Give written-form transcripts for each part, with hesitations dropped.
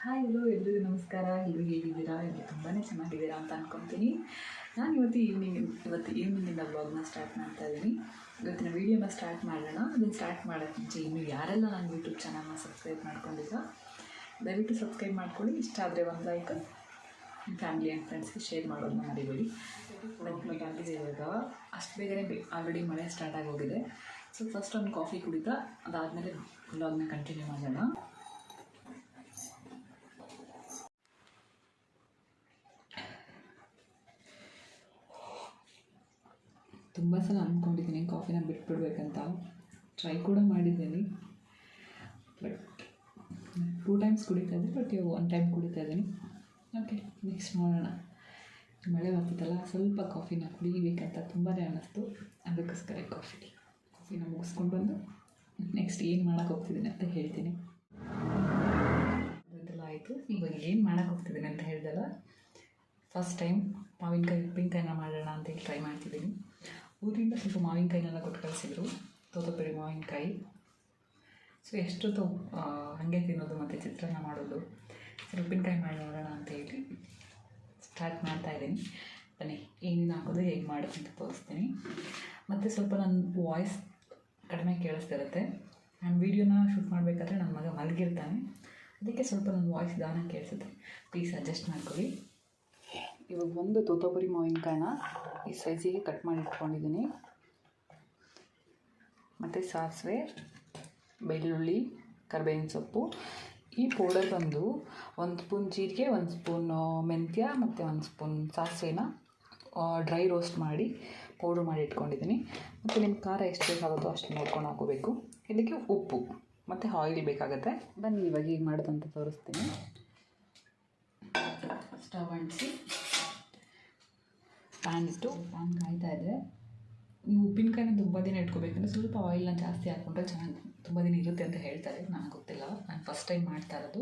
Hi ಎಲ್ಲೋ ಎಲ್ರಿಗೂ ನಮಸ್ಕಾರ. ಎಲ್ಲರೂ ಹೇಗಿದ್ದೀರಾ? ಎಲ್ಲರೂ ತುಂಬಾ ಚೆನ್ನಾಗಿದ್ದೀರಾ ಅಂತ ಅಂದ್ಕೊತೀನಿ. ನಾನು ಇವತ್ತು ಈವ್ನಿಂಗಿಂದ ವ್ಲಾಗ್ನ ಸ್ಟಾರ್ಟ್ ಮಾಡ್ತಾ ಇದ್ದೀನಿ. ಇವತ್ತಿನ ವೀಡಿಯೋನ ಸ್ಟಾರ್ಟ್ ಮಾಡೋಣ. ಅದನ್ನು ಸ್ಟಾರ್ಟ್ ಮಾಡೋಕ್ಕೆ ಮುಂಚೆ ಇನ್ನೂ ಯಾರೆಲ್ಲ ನನ್ನ ಯೂಟ್ಯೂಬ್ ಚಾನಲ್ನ ಸಬ್ಸ್ಕ್ರೈಬ್ ಮಾಡ್ಕೊಂಡಿಲ್ಲ ದಯವಿಟ್ಟು ಸಬ್ಸ್ಕ್ರೈಬ್ ಮಾಡ್ಕೊಳ್ಳಿ. ಇಷ್ಟ ಆದರೆ ಒಂದು ಲೈಕ್, ನಿಮ್ಮ ಫ್ಯಾಮಿಲಿ ಆ್ಯಂಡ್ ಫ್ರೆಂಡ್ಸ್ಗೆ ಶೇರ್ ಮಾಡೋದನ್ನ ಮರಿಬೇಡಿ. ಆಗಿದೆ ಇವಾಗ ಅಷ್ಟು ಬೇಗನೆ ಆಲ್ರೆಡಿ ಮಳೆ ಸ್ಟಾರ್ಟ್ ಆಗೋಗಿದೆ. ಸೊ ಫಸ್ಟ್ ಒಂದು ಕಾಫಿ ಕುಡಿತಾ ಅದಾದಮೇಲೆ ವ್ಲಾಗ್ನ ಕಂಟಿನ್ಯೂ ಮಾಡೋಣ. ತುಂಬ ಸಲ ಅಂದ್ಕೊಂಡಿದ್ದೀನಿ ಕಾಫಿನ ಬಿಟ್ಬಿಡ್ಬೇಕಂತ, ಟ್ರೈ ಕೂಡ ಮಾಡಿದ್ದೀನಿ. ಬಟ್ 2 ಟೈಮ್ಸ್ ಕುಡಿತಾ ಇದ್ದೆ, ಬಟ್ ಇವಾಗ 1 ಟೈಮ್ ಕುಡಿತಾ ಇದ್ದೀನಿ. ಓಕೆ, ನೆಕ್ಸ್ಟ್ ನೋಡೋಣ. ಮಳೆ ಬರ್ತಿತ್ತಲ್ಲ, ಸ್ವಲ್ಪ ಕಾಫಿನ ಕುಡಿಬೇಕಂತ ತುಂಬಾ ಅನ್ನಿಸ್ತು. ಅದಕ್ಕೋಸ್ಕರ ಕಾಫಿನ ಮುಗಿಸ್ಕೊಂಡು ಬಂದು ನೆಕ್ಸ್ಟ್ ಏನು ಮಾಡೋಕ್ಕೆ ಹೋಗ್ತಿದ್ದೀನಿ ಅಂತ ಹೇಳ್ತೀನಿ. ಅದೆಲ್ಲ ಆಯಿತು. ಇವಾಗ ಏನು ಮಾಡೋಕ್ಕೆ ಹೋಗ್ತಿದ್ದೀನಿ ಅಂತ ಹೇಳ್ದಲ್ಲ, ಫಸ್ಟ್ ಟೈಮ್ ಮಾವಿನಕಾಯಿ ಉಪ್ಪಿನಕಾಯಿನ ಮಾಡೋಣ ಅಂತೇಳಿ ಟ್ರೈ ಮಾಡ್ತಿದ್ದೀನಿ. ಊರಿಂದ ಸ್ವಲ್ಪ ಮಾವಿನಕಾಯಿನೆಲ್ಲ ಕೊಟ್ಟು ಕಳಿಸಿದ್ರು, ತೋತಪುರಿ ಮಾವಿನಕಾಯಿ. ಸೊ ಎಷ್ಟೊತ್ತು ಹಾಗೆ ತಿನ್ನೋದು ಮತ್ತು ಚಿತ್ರಾನ್ನ ಮಾಡೋದು, ಸರಿ ಉಪ್ಪಿನಕಾಯಿ ಮಾಡಿ ನೋಡೋಣ ಅಂತ ಹೇಳಿ ಸ್ಟಾರ್ಟ್ ಮಾಡ್ತಾಯಿದ್ದೀನಿ. ಬನ್ನಿ ಏನೇನು ಹಾಕೋದು, ಹೇಗೆ ಮಾಡೋದು ಅಂತ ತೋರಿಸ್ತೀನಿ. ಮತ್ತು ಸ್ವಲ್ಪ ನನ್ನ ವಾಯ್ಸ್ ಕಡಿಮೆ ಕೇಳಿಸ್ತಿರುತ್ತೆ. ನಾನು ವೀಡಿಯೋನ ಶೂಟ್ ಮಾಡಬೇಕಾದ್ರೆ ನನ್ನ ಮಗ ಮಲಗಿರ್ತಾನೆ, ಅದಕ್ಕೆ ಸ್ವಲ್ಪ ನನ್ನ ವಾಯ್ಸ್ ದಾನ ಕೇಳಿಸುತ್ತೆ. ಪ್ಲೀಸ್ ಅಡ್ಜಸ್ಟ್ ಮಾಡ್ಕೊಳ್ಳಿ. ಇವಾಗ ಒಂದು ತೋತಪುರಿ ಮಾವಿನಕಾಯಿನ ಈ ಸೈಜಿಗೆ ಕಟ್ ಮಾಡಿ ಇಟ್ಕೊಂಡಿದ್ದೀನಿ. ಮತ್ತು ಸಾಸಿವೆ, ಬೆಳ್ಳುಳ್ಳಿ, ಕರಿಬೇವಿನ ಸೊಪ್ಪು. ಈ ಪೌಡರ್ ಬಂದು 1 ಸ್ಪೂನ್ ಜೀರಿಗೆ, 1 ಸ್ಪೂನ್ ಮೆಂತ್ಯ ಮತ್ತು 1 ಸ್ಪೂನ್ ಸಾಸಿವೆನ ಡ್ರೈ ರೋಸ್ಟ್ ಮಾಡಿ ಪೌಡ್ರ್ ಮಾಡಿ ಇಟ್ಕೊಂಡಿದ್ದೀನಿ. ಮತ್ತು ನಿಮ್ಮ ಖಾರ ಎಷ್ಟು ಬೇಕಾಗುತ್ತೋ ಅಷ್ಟು ನೋಡ್ಕೊಂಡು ಹಾಕೋಬೇಕು. ಇದಕ್ಕೆ ಉಪ್ಪು ಮತ್ತು ಆಯಿಲ್ ಬೇಕಾಗುತ್ತೆ. ಬನ್ನಿ ಇವಾಗ ಈಗ ಮಾಡೋದಂತ ತೋರಿಸ್ತೀನಿ. ಸ್ಟವ್ ಅಂಟಿಸಿ ಪ್ಯಾನ್ ಇಟ್ಟು ಪ್ಯಾನ್ ಕಾಯ್ತಾ ಇದೆ. ನೀವು ಉಪ್ಪಿನಕಾಯಿನ ತುಂಬ ದಿನ ಇಟ್ಕೋಬೇಕಂದ್ರೆ ಸ್ವಲ್ಪ ಆಯಿಲ್ನ ಜಾಸ್ತಿ ಹಾಕ್ಕೊಂಡ್ರೆ ಚೆನ್ನಾಗಿ ತುಂಬ ದಿನ ಇರುತ್ತೆ ಅಂತ ಹೇಳ್ತಾರೆ. ನನಗೆ ಗೊತ್ತಿಲ್ಲ, ನಾನು ಫಸ್ಟ್ ಟೈಮ್ ಮಾಡ್ತಾ ಇರೋದು.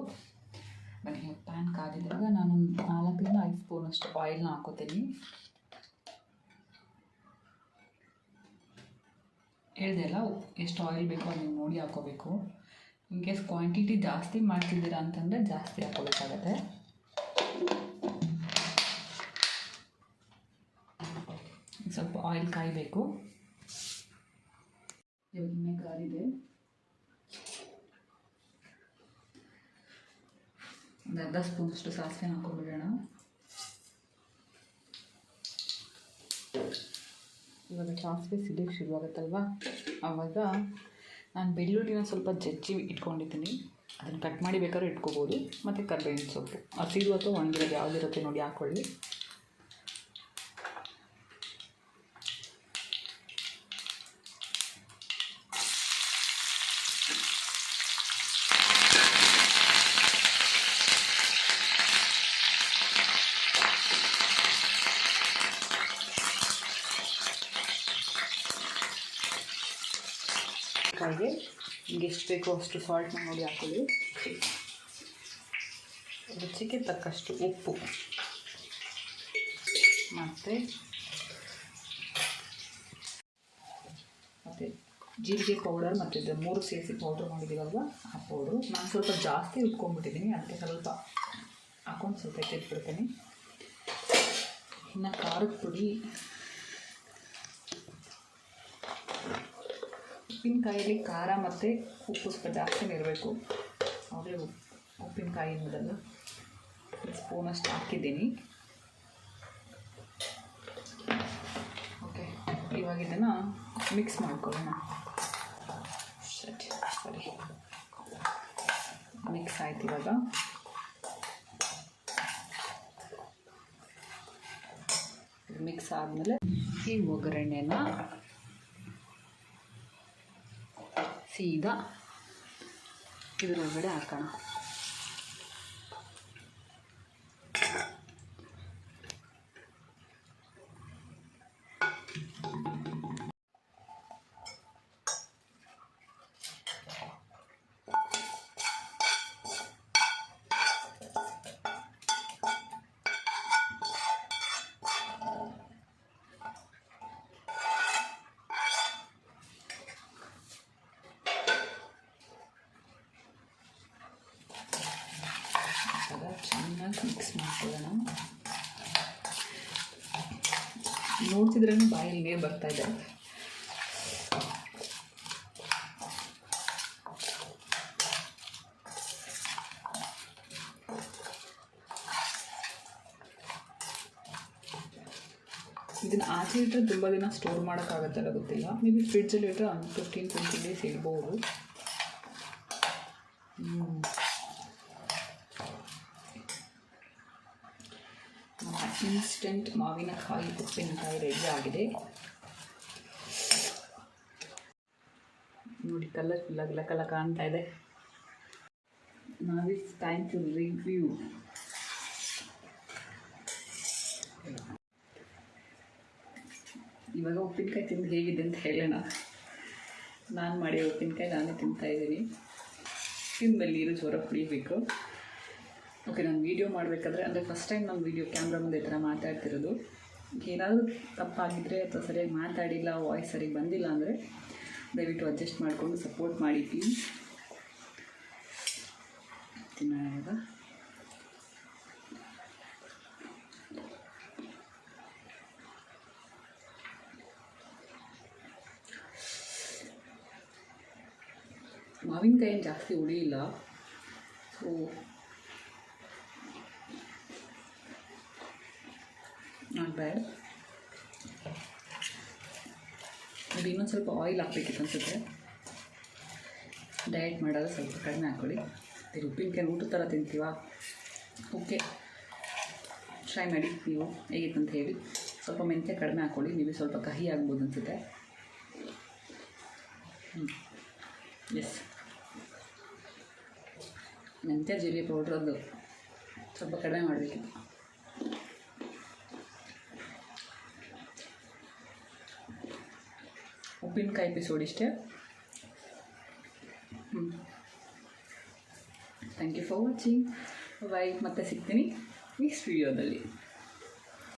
ಬನ್ನಿ ಪ್ಯಾನ್ ಕಾದಿದ್ದಾಗ ನಾನು 4ರಿಂದ 5 ಸ್ಪೂನಷ್ಟು ಆಯಿಲ್ನ ಹಾಕೋತೀನಿ. ಹೇಳಿದೆ ಅಲ್ಲ, ಎಷ್ಟು ಆಯಿಲ್ ಬೇಕೋ ಅದನ್ನು ನೋಡಿ ಹಾಕೋಬೇಕು. ಇನ್ ಕೇಸ್ ಕ್ವಾಂಟಿಟಿ ಜಾಸ್ತಿ ಮಾಡ್ತಿದ್ದೀರಾ ಅಂತಂದರೆ ಜಾಸ್ತಿ ಹಾಕೋಬೇಕಾಗತ್ತೆ. ಸ್ವಲ್ಪ ಆಯಿಲ್ ಕಾಯಬೇಕು. ಇವಾಗ ಎಣ್ಣೆ ಕಾದಿದೆ. ಒಂದು ಅರ್ಧ ಸ್ಪೂನಷ್ಟು ಸಾಸಿವೆ ಹಾಕೊಂಡ್ಬಿಡೋಣ. ಇವಾಗ ಸಾಸಿವೆ ಸಿಡಿಯೋಕ್ಕೆ ಶುರುವಾಗುತ್ತಲ್ವ, ಆವಾಗ ನಾನು ಬೆಳ್ಳುಳ್ಳಿನ ಸ್ವಲ್ಪ ಜಜ್ಜಿ ಇಟ್ಕೊಂಡಿದ್ದೀನಿ. ಅದನ್ನು ಕಟ್ ಮಾಡಿ ಬೇಕಾದ್ರೂ ಇಟ್ಕೋಬೋದು. ಮತ್ತು ಕರಿಬೇವಿನ ಸೊಪ್ಪು ಹಸಿರು ಅಥವಾ ಒಣಗಿರೋದು ಯಾವುದಿರುತ್ತೆ ನೋಡಿ ಹಾಕ್ಕೊಳ್ಳಿ. ಕಾಯಿಗೆ ನಿಮಗೆ ಎಷ್ಟು ಬೇಕೋ ಅಷ್ಟು ಸಾಲ್ಟ್ನ ನೋಡಿ ಹಾಕೊಳ್ಳಿ. ರುಚಿಗೆ ತಕ್ಕಷ್ಟು ಉಪ್ಪು ಮತ್ತು ಜೀರಿಗೆ ಪೌಡರ್ ಮತ್ತು ಇದು 3 ಸೇರಿಸಿ ಪೌಡ್ರ್ ಮಾಡಿದ್ದೀವಲ್ವ ಆ ಪೌಡ್ರು. ನಾನು ಸ್ವಲ್ಪ ಜಾಸ್ತಿ ಉಟ್ಕೊಂಡ್ಬಿಟ್ಟಿದ್ದೀನಿ, ಅದಕ್ಕೆ ಸ್ವಲ್ಪ ಹಾಕೊಂಡು ಸ್ವಲ್ಪ ಎತ್ತಿಟ್ಬಿಡ್ತೀನಿ. ಇನ್ನು ಖಾರದ ಪುಡಿ, ಉಪ್ಪಿನಕಾಯಲ್ಲಿ ಖಾರ ಮತ್ತು ಉಪ್ಪು ಸ್ವಲ್ಪ ಜಾಸ್ತಿನೇ ಇರಬೇಕು. ಆದರೆ ಉಪ್ಪಿನಕಾಯಿ ಅನ್ನೋದಲ್ಲ, 1 ಸ್ಪೂನಷ್ಟು ಹಾಕಿದ್ದೀನಿ. ಓಕೆ, ಇವಾಗ ಇದನ್ನು ಮಿಕ್ಸ್ ಮಾಡ್ಕೊಳ್ಳೋಣ. ಸರಿ, ಮಿಕ್ಸ್ ಆಯ್ತು. ಇವಾಗ ಮಿಕ್ಸ್ ಆದಮೇಲೆ ಈ ಒಗ್ಗರಣೆನ ಸೀದಾ ಇದರೊಳಗಡೆ ಹಾಕೋಣ. ಚೆನ್ನಾಗಿ ಮಿಕ್ಸ್ ಮಾಡ್ಕೊಳ್ಳೋಣ. ನೋಡ್ತಿದ್ರೇ ಬಾಯಲ್ಲಿ ನೀರು ಬರ್ತಾಯಿದೆ. ಇದನ್ನು ಆಚೆ ಇಟ್ಟರೆ ತುಂಬ ದಿನ ಸ್ಟೋರ್ ಮಾಡೋಕ್ಕಾಗತ್ತಲ್ಲ ಗೊತ್ತಿಲ್ಲ. ಮೇ ಬಿ ಫ್ರಿಡ್ಜಲ್ಲಿ ಇಟ್ಟರೆ 15-20 ಡೇಸ್ ಇಡ್ಬೋದು. ಇನ್ಸ್ಟೆಂಟ್ ಮಾವಿನಕಾಯಿ ಉಪ್ಪಿನಕಾಯಿ ರೆಡಿ ಆಗಿದೆ ನೋಡಿ. ಕಲರ್ಫುಲ್ಲಾಗಿ ಕಾಣ್ತಾ ಇದೆ. ನಾವ್ ಇಟ್ಸ್ ಟೈಮ್ ಟು ರಿವ್ಯೂ. ಇವಾಗ ಉಪ್ಪಿನಕಾಯಿ ತಿಂದು ಹೇಗಿದೆ ಅಂತ ಹೇಳೋಣ. ನಾನು ಮಾಡಿ ಉಪ್ಪಿನಕಾಯಿ ನಾನೇ ತಿಂತಾಯಿದ್ದೀನಿ. ತಿಂದಮೇಲೆ ನೀರು ಜೋರ ಕುಡಿಬೇಕು. ಓಕೆ, ನಾನು ವೀಡಿಯೋ ಮಾಡಬೇಕಾದ್ರೆ ಅಂದರೆ ಫಸ್ಟ್ ಟೈಮ್ ನಾನು ವೀಡಿಯೋ ಕ್ಯಾಮ್ರಾ ಮುಂದೆ ಈ ಥರ ಮಾತಾಡ್ತಿರೋದು. ಏನಾದರೂ ತಪ್ಪಾಗಿದ್ದರೆ ಅಥವಾ ಸರಿಯಾಗಿ ಮಾತಾಡಿಲ್ಲ, ವಾಯ್ಸ್ ಸರಿಯಾಗಿ ಬಂದಿಲ್ಲ ಅಂದರೆ ದಯವಿಟ್ಟು ಅಡ್ಜಸ್ಟ್ ಮಾಡಿಕೊಂಡು ಸಪೋರ್ಟ್ ಮಾಡಿ ಪ್ಲೀಸ್. ತಿನ್ನೋಣ. ಮಾವಿನಕಾಯಿ ಏನು ಜಾಸ್ತಿ ಉಳಿಯಿಲ್ಲ, ಸೊ ನಾಟ್ ಬ್ಯಾಡ್. ಅದು ಇನ್ನೊಂದು ಸ್ವಲ್ಪ ಆಯಿಲ್ ಹಾಕಬೇಕಿತ್ತು ಅನಿಸುತ್ತೆ. ಡಯಟ್ ಮಾಡೋದು ಸ್ವಲ್ಪ ಕಡಿಮೆ ಹಾಕ್ಕೊಳ್ಳಿ. ಉಪ್ಪಿನಕಾಯಿ ಊಟದ ಥರ ತಿಂತೀವ. ಓಕೆ, ಟ್ರೈ ಮಾಡಿ ನೀವು ಹೇಗಿತ್ತು ಅಂತ ಹೇಳಿ. ಸ್ವಲ್ಪ ಮೆಂತ್ಯ ಕಡಿಮೆ ಹಾಕ್ಕೊಳ್ಳಿ. ನೀವು ಸ್ವಲ್ಪ ಕಹಿ ಆಗ್ಬೋದು ಅನಿಸುತ್ತೆ. ಎಸ್, ಮೆಂತ್ಯ ಜೀರಿಗೆ ಪೌಡ್ರದ್ದು ಸ್ವಲ್ಪ ಕಡಿಮೆ ಮಾಡಬೇಕಿತ್ತು. ಉಪ್ಪಿನಕಾಯಿ ಎಪಿಸೋಡ್ ಇಷ್ಟೇ. Thank you for watching. Bye. ಮತ್ತೆ ಸಿಗ್ತೀನಿ ನೆಕ್ಸ್ಟ್ ವಿಡಿಯೋದಲ್ಲಿ.